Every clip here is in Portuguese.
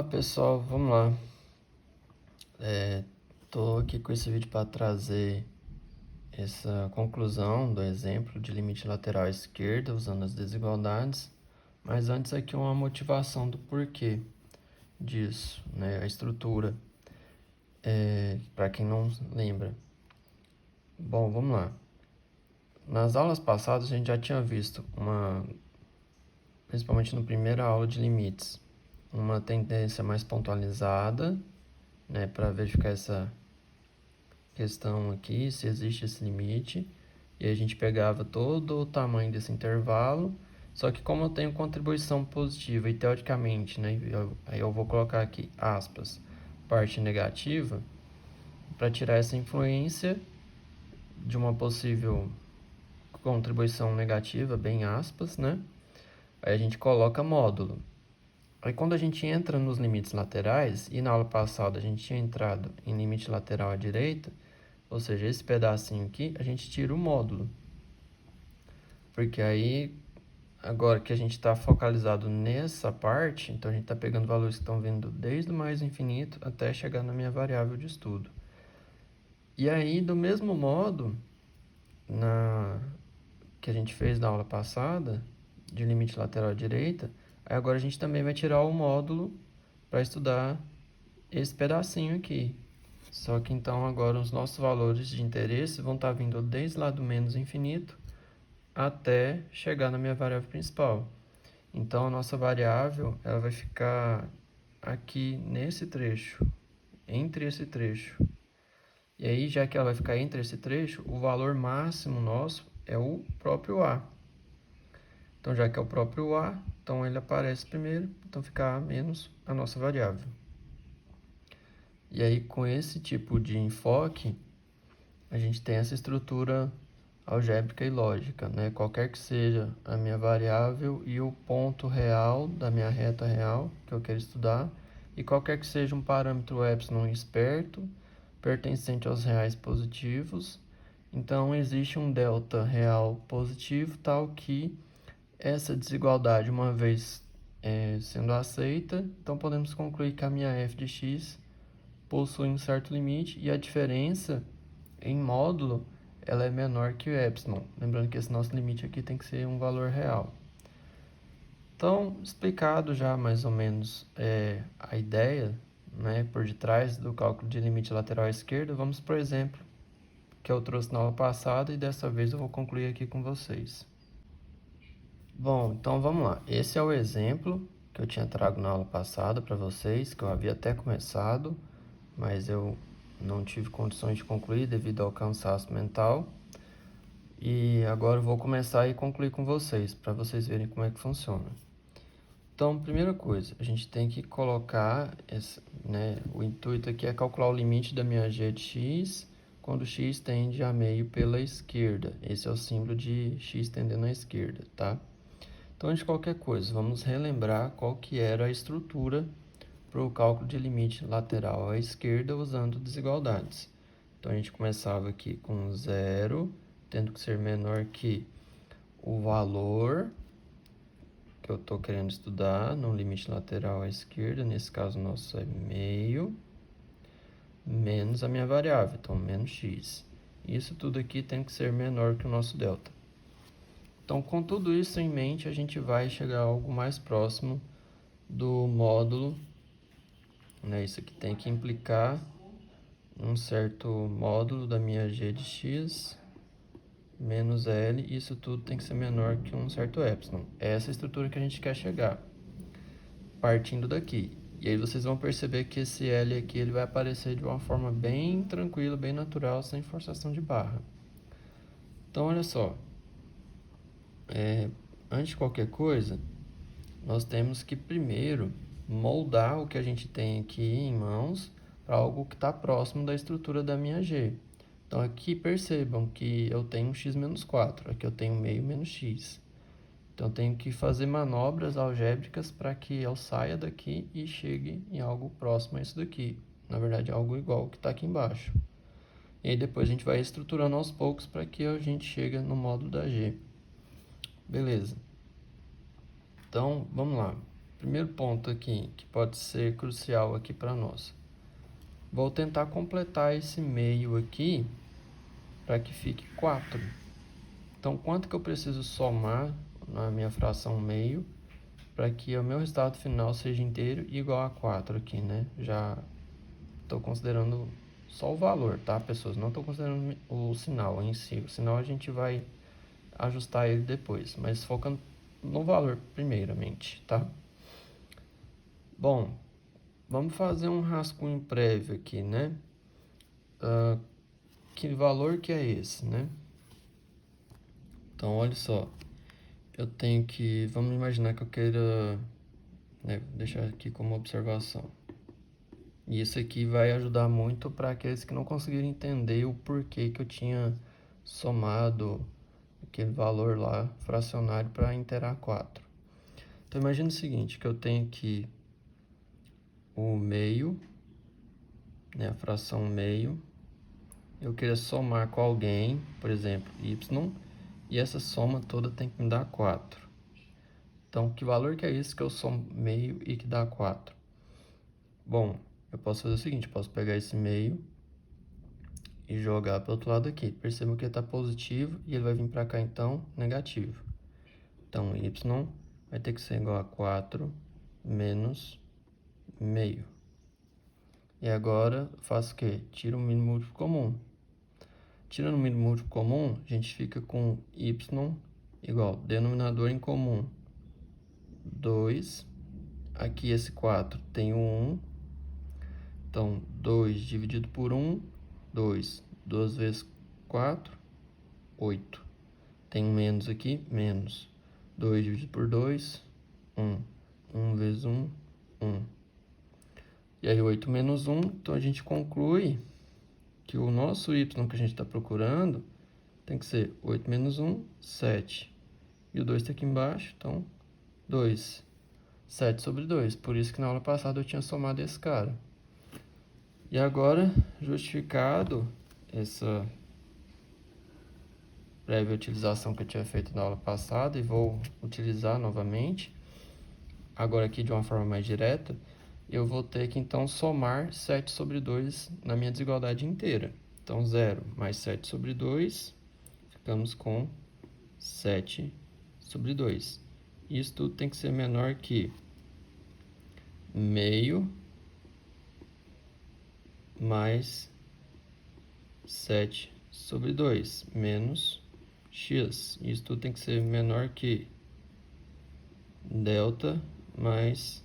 Olá pessoal, vamos lá. Tô aqui com esse vídeo para trazer essa conclusão do exemplo de limite lateral à esquerda usando as desigualdades, mas antes aqui uma motivação do porquê disso, né? A estrutura, para quem não lembra. Bom, vamos lá. Nas aulas passadas a gente já tinha visto principalmente na primeira aula de limites, uma tendência mais pontualizada, né, para verificar essa questão aqui, se existe esse limite, e a gente pegava todo o tamanho desse intervalo, só que como eu tenho contribuição positiva e teoricamente, né, aí eu vou colocar aqui aspas, parte negativa, para tirar essa influência de uma possível contribuição negativa, bem aspas, né, aí a gente coloca módulo. Aí quando a gente entra nos limites laterais, e na aula passada a gente tinha entrado em limite lateral à direita, ou seja, esse pedacinho aqui, a gente tira o módulo. Porque aí, agora que a gente está focalizado nessa parte, então a gente está pegando valores que estão vindo desde o mais infinito até chegar na minha variável de estudo. E aí, do mesmo modo, que a gente fez na aula passada, de limite lateral à direita, aí agora a gente também vai tirar o módulo para estudar esse pedacinho aqui. Só que então agora os nossos valores de interesse vão estar vindo desde lá do menos infinito até chegar na minha variável principal. Então a nossa variável ela vai ficar aqui nesse trecho, entre esse trecho. E aí, já que ela vai ficar entre esse trecho, o valor máximo nosso é o próprio A. Então, já que é o próprio A, então ele aparece primeiro, então fica A menos a nossa variável. E aí, com esse tipo de enfoque, a gente tem essa estrutura algébrica e lógica, né? Qualquer que seja a minha variável e o ponto real da minha reta real que eu quero estudar, e qualquer que seja um parâmetro epsilon esperto, pertencente aos reais positivos, então existe um delta real positivo tal que essa desigualdade, uma vez sendo aceita, então podemos concluir que a minha f de x possui um certo limite e a diferença em módulo ela é menor que o epsilon. Lembrando que esse nosso limite aqui tem que ser um valor real. Então, explicado já mais ou menos a ideia, né, por detrás do cálculo de limite lateral à esquerda, vamos para o exemplo que eu trouxe na aula passada e dessa vez eu vou concluir aqui com vocês. Bom, então vamos lá. Esse é o exemplo que eu tinha trago na aula passada para vocês, que eu havia até começado, mas eu não tive condições de concluir devido ao cansaço mental. E agora eu vou começar e concluir com vocês, para vocês verem como é que funciona. Então, primeira coisa, a gente tem que colocar, o intuito aqui é calcular o limite da minha g de x, quando x tende a meio pela esquerda. Esse é o símbolo de x tendendo à esquerda, tá? Então, antes de qualquer coisa, vamos relembrar qual que era a estrutura para o cálculo de limite lateral à esquerda usando desigualdades. Então, a gente começava aqui com zero, tendo que ser menor que o valor que eu estou querendo estudar no limite lateral à esquerda, nesse caso nosso é meio, menos a minha variável, então menos x. Isso tudo aqui tem que ser menor que o nosso delta. Então, com tudo isso em mente, a gente vai chegar a algo mais próximo do módulo, né? Isso aqui tem que implicar um certo módulo da minha g de x menos L, isso tudo tem que ser menor que um certo epsilon. É essa estrutura que a gente quer chegar, partindo daqui. E aí vocês vão perceber que esse L aqui ele vai aparecer de uma forma bem tranquila, bem natural, sem forçação de barra. Então, olha só. Antes de qualquer coisa, nós temos que primeiro moldar o que a gente tem aqui em mãos para algo que está próximo da estrutura da minha G. Então, aqui percebam que eu tenho um x menos 4, aqui eu tenho meio menos x. Então, eu tenho que fazer manobras algébricas para que eu saia daqui e chegue em algo próximo a isso daqui. Na verdade, algo igual ao que está aqui embaixo. E aí, depois a gente vai estruturando aos poucos para que a gente chegue no módulo da G. Beleza. Então, vamos lá. primeiro ponto aqui, que pode ser crucial aqui para nós. Vou tentar completar esse meio aqui para que fique 4. Então, quanto que eu preciso somar na minha fração meio para que o meu resultado final seja inteiro e igual a 4 aqui, né? Já estou considerando só o valor, tá, pessoas? Não estou considerando o sinal em si. O sinal a gente vai ajustar ele depois, mas focando no valor primeiramente, tá? Bom, vamos fazer um rascunho prévio aqui, né? Que valor que é esse, né? Então, olha só. Eu tenho que... Vamos imaginar que eu queira... né, deixar aqui como observação. E isso aqui vai ajudar muito para aqueles que não conseguiram entender o porquê que eu tinha somado aquele valor lá, fracionário, para interar 4. Então, imagina o seguinte, que eu tenho aqui o meio, né, a fração meio. Eu queria somar com alguém, por exemplo, y, e essa soma toda tem que me dar 4. Então, que valor que é esse que eu somo meio e que dá 4? Bom, eu posso fazer o seguinte, eu posso pegar esse meio e jogar para o outro lado aqui. Percebam que ele está positivo e ele vai vir para cá, então, negativo. Então, y vai ter que ser igual a 4 menos meio. E agora, eu faço o quê? Tiro o mínimo múltiplo comum. Tirando o mínimo múltiplo comum, a gente fica com y igual denominador em comum 2. Aqui esse 4 tem o 1. Então, 2 dividido por 1, 2. 2 vezes 4, 8. Tem um menos aqui, menos. 2 dividido por 2, 1. 1 vezes 1, 1. E aí, 8 menos 1, então a gente conclui que o nosso y que a gente está procurando tem que ser 8 menos 1, 7. E o 2 está aqui embaixo, então 2. 7 sobre 2. Por isso que na aula passada eu tinha somado esse cara. E agora, justificado essa prévia utilização que eu tinha feito na aula passada e vou utilizar novamente, agora aqui de uma forma mais direta, eu vou ter que então somar 7 sobre 2 na minha desigualdade inteira. Então, 0 mais 7 sobre 2, ficamos com 7 sobre 2. Isso tudo tem que ser menor que meio mais 7 sobre 2 menos x. Isso tudo tem que ser menor que delta mais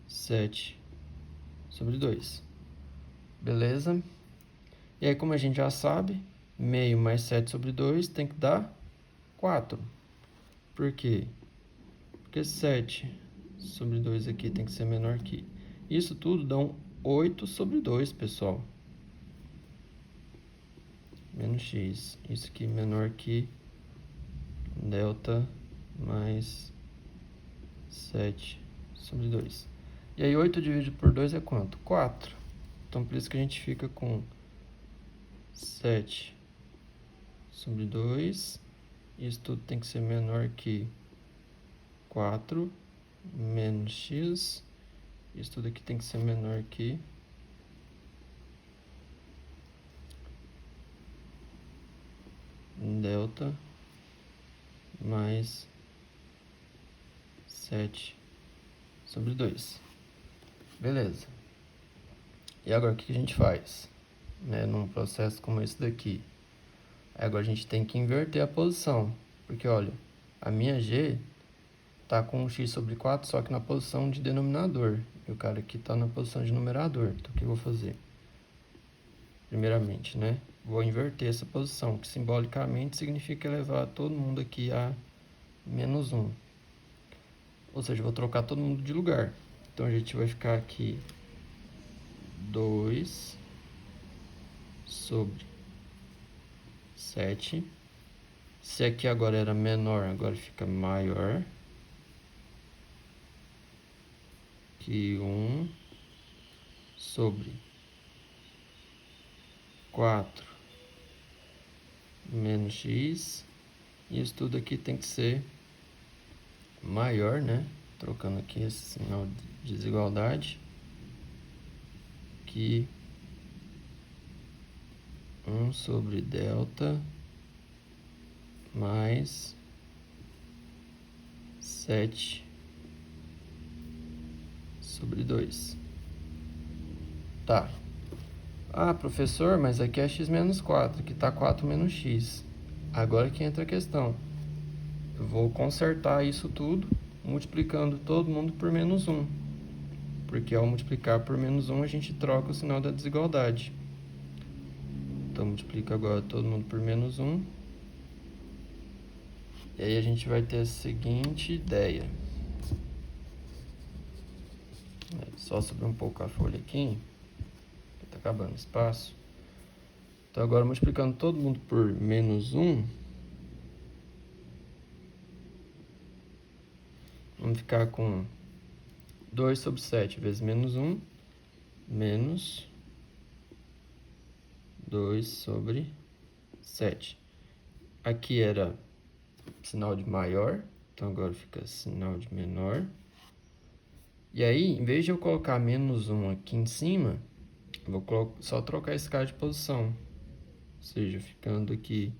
7 sobre 2. Beleza? E aí, como a gente já sabe, meio mais 7 sobre 2 tem que dar 4. Por quê? Porque 7 sobre 2 aqui tem que ser menor que... Isso tudo dá 8 sobre 2, pessoal. Menos x. Isso aqui menor que delta mais 7 sobre 2. E aí 8 dividido por 2 é quanto? 4. Então por isso que a gente fica com 7 sobre 2. Isso tudo tem que ser menor que 4 menos x. Isso tudo aqui tem que ser menor que delta mais 7 sobre 2. Beleza. E agora o que a gente faz? Né, num processo como esse daqui. Agora a gente tem que inverter a posição. Porque, olha, a minha g está com x sobre 4, só que na posição de denominador. E o cara aqui está na posição de numerador. Então, o que eu vou fazer? Primeiramente, né? Vou inverter essa posição, que simbolicamente significa elevar todo mundo aqui a menos 1. Ou seja, vou trocar todo mundo de lugar. Então, a gente vai ficar aqui 2 sobre 7. Se aqui agora era menor, agora fica maior que 1 sobre 4 menos x. E isso tudo aqui tem que ser maior, né, trocando aqui esse sinal de desigualdade, que 1 sobre delta mais 7 sobre 2. Tá. Ah, professor, mas aqui é x menos 4, aqui tá 4 menos x. Agora que entra a questão. Eu vou consertar isso tudo multiplicando todo mundo por menos 1. Porque ao multiplicar por menos 1, a gente troca o sinal da desigualdade. Então, multiplica agora todo mundo por menos 1. E aí a gente vai ter a seguinte ideia. Só subir um pouco a folha aqui. Tá acabando o espaço. Então, agora multiplicando todo mundo por menos 1. Vamos ficar com 2 sobre 7 vezes menos 1. Menos 2 sobre 7. Aqui era sinal de maior. Então, agora fica sinal de menor. E aí, em vez de eu colocar menos 1 aqui em cima, eu vou só trocar esse cara de posição. Ou seja, ficando aqui,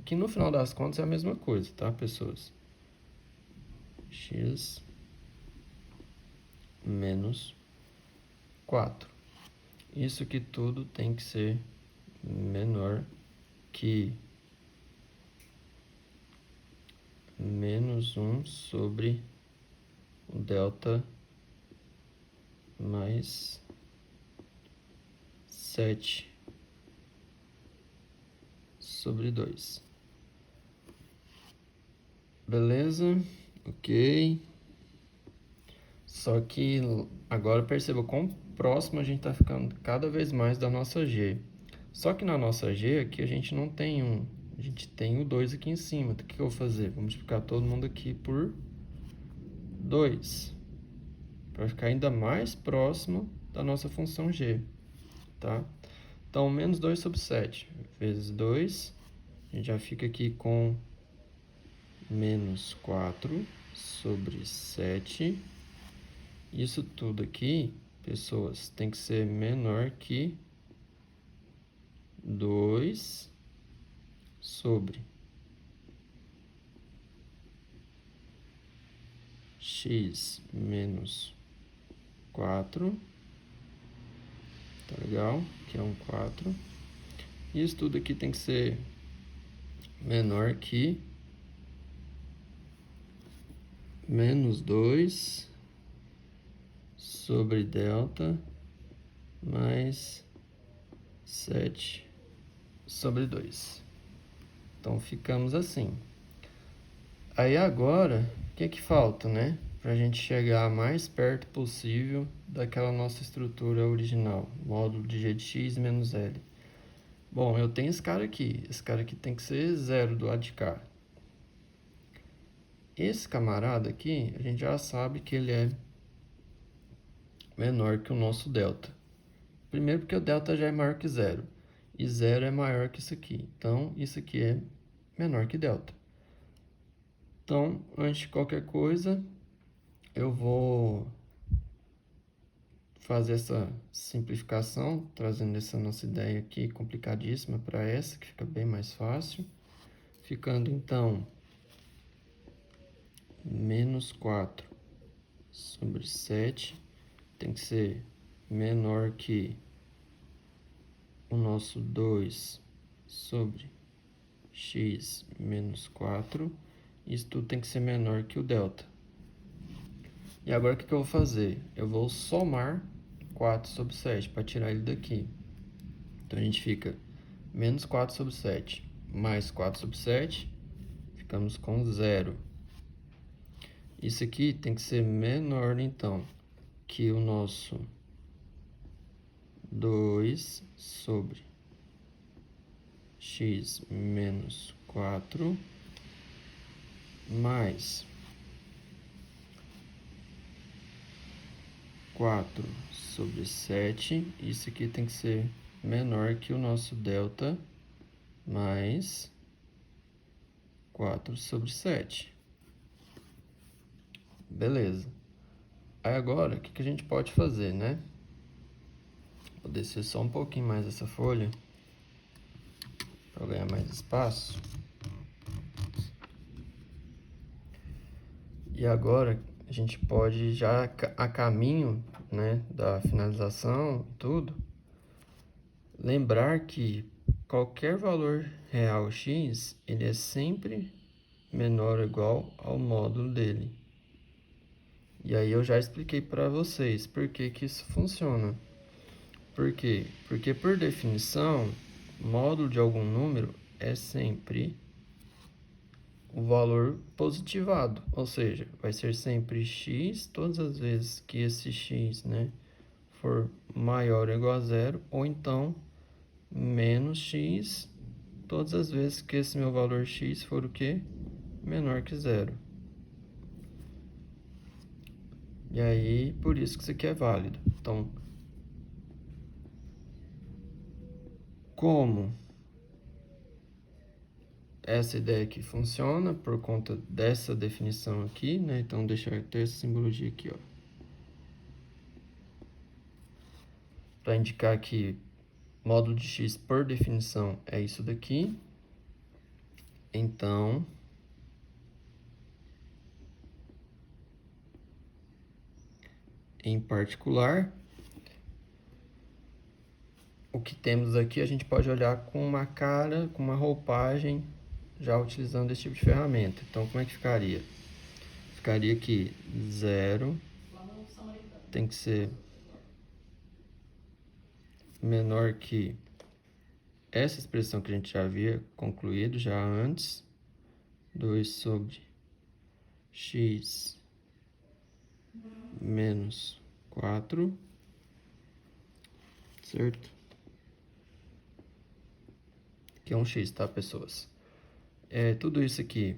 que no final das contas é a mesma coisa, tá, pessoas? X menos 4. Isso aqui tudo tem que ser menor que menos 1 sobre o delta mais 7 sobre 2. Beleza? Ok. Só que agora perceba quão próximo a gente está ficando cada vez mais da nossa G. Só que na nossa G aqui a gente não tem 1. A gente tem o 2 aqui em cima. Então, o que eu vou fazer? Vou multiplicar todo mundo aqui por 2. Para ficar ainda mais próximo da nossa função G. Tá? Então, menos 2 sobre 7 vezes 2. A gente já fica aqui com menos 4 sobre 7. Isso tudo aqui, pessoas, tem que ser menor que 2 sobre x menos 4. Tá legal? Que é um 4. Isso tudo aqui tem que ser menor que menos 2 sobre delta mais 7 sobre 2. Então, ficamos assim. Aí agora, o que que falta, né? Para a gente chegar mais perto possível daquela nossa estrutura original, módulo de g de x menos l. Bom, eu tenho esse cara aqui tem que ser zero do lado de cá. Esse camarada aqui, a gente já sabe que ele é menor que o nosso delta. Primeiro porque o delta já é maior que zero, e zero é maior que isso aqui. Então, isso aqui é menor que delta. Então, antes de qualquer coisa, eu vou fazer essa simplificação, trazendo essa nossa ideia aqui complicadíssima para essa, que fica bem mais fácil. Ficando, então, menos 4 sobre 7 tem que ser menor que o nosso 2 sobre x menos 4. Isso tudo tem que ser menor que o delta. E agora o que eu vou fazer? Eu vou somar 4 sobre 7 para tirar ele daqui. Então a gente fica menos 4 sobre 7 mais 4 sobre 7. Ficamos com 0. Isso aqui tem que ser menor, então, que o nosso 2 sobre x menos 4 mais 4 sobre 7. Isso aqui tem que ser menor que o nosso delta mais 4 sobre 7. Beleza. Aí agora, o que a gente pode fazer, né? Vou descer só um pouquinho mais essa folha para ganhar mais espaço. E agora a gente pode já a caminho, né, da finalização, tudo, lembrar que qualquer valor real x, ele é sempre menor ou igual ao módulo dele. E aí eu já expliquei para vocês por que que isso funciona. Por quê? Porque por definição, módulo de algum número é sempre o valor positivado, ou seja, vai ser sempre x todas as vezes que esse x, né, for maior ou igual a zero, ou então menos x todas as vezes que esse meu valor x for o quê? Menor que zero. E aí, por isso que isso aqui é válido. Então, como essa ideia aqui funciona por conta dessa definição aqui, né? Então, deixa eu ter essa simbologia aqui, ó. Para indicar que módulo de x, por definição, é isso daqui. Então, em particular, o que temos aqui a gente pode olhar com uma cara, com uma roupagem, já utilizando esse tipo de ferramenta. Então, como é que ficaria? Ficaria que 0 tem que ser menor que essa expressão que a gente já havia concluído já antes, 2 sobre x menos 4, certo? Que é um x, tá, pessoas? Tudo isso aqui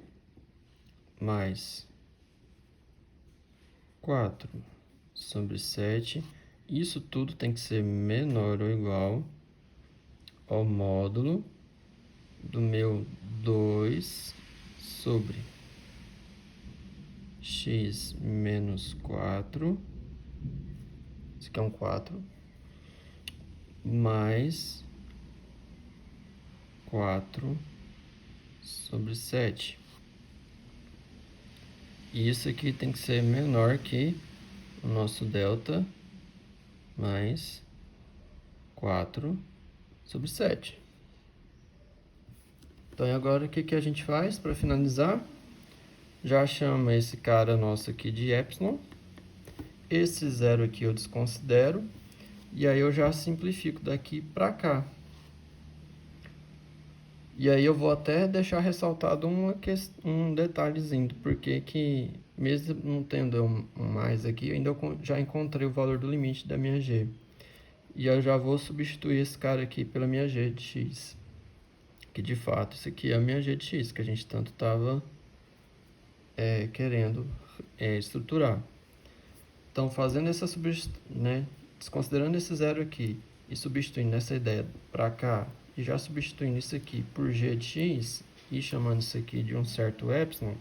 mais 4 sobre 7. Isso tudo tem que ser menor ou igual ao módulo do meu 2 sobre x menos 4. Isso aqui é um 4. Mais 4 sobre 7. E isso aqui tem que ser menor que o nosso delta mais 4 sobre 7. Então, e agora o que a gente faz para finalizar? Já chama esse cara nosso aqui de epsilon. Esse zero aqui eu desconsidero. E aí eu já simplifico daqui para cá. E aí eu vou até deixar ressaltado um detalhezinho, porque que mesmo não tendo um mais aqui, eu ainda já encontrei o valor do limite da minha g. E eu já vou substituir esse cara aqui pela minha g de x. Que de fato isso aqui é a minha g de x, que a gente tanto estava querendo estruturar. Então, fazendo essa né, desconsiderando esse zero aqui e substituindo essa ideia para cá, e já substituindo isso aqui por g de x e chamando isso aqui de um certo epsilon,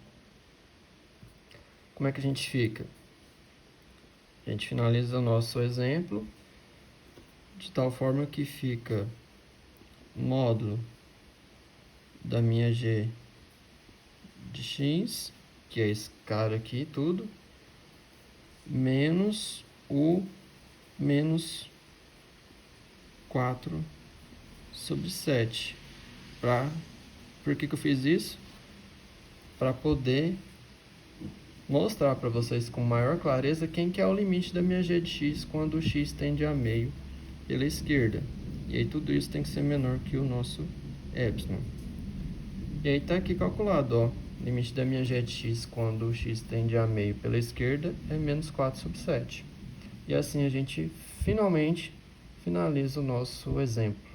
como é que a gente fica? A gente finaliza o nosso exemplo de tal forma que fica módulo da minha g de x, que é esse cara aqui, tudo, menos o menos 4 sobre 7. Por que eu fiz isso? Para poder mostrar para vocês com maior clareza quem que é o limite da minha g de x quando o x tende a meio pela esquerda. E aí tudo isso tem que ser menor que o nosso epsilon. E aí tá aqui calculado, ó. Limite da minha g de x quando o x tende a meio pela esquerda é menos 4 sobre 7. E assim a gente finalmente finaliza o nosso exemplo.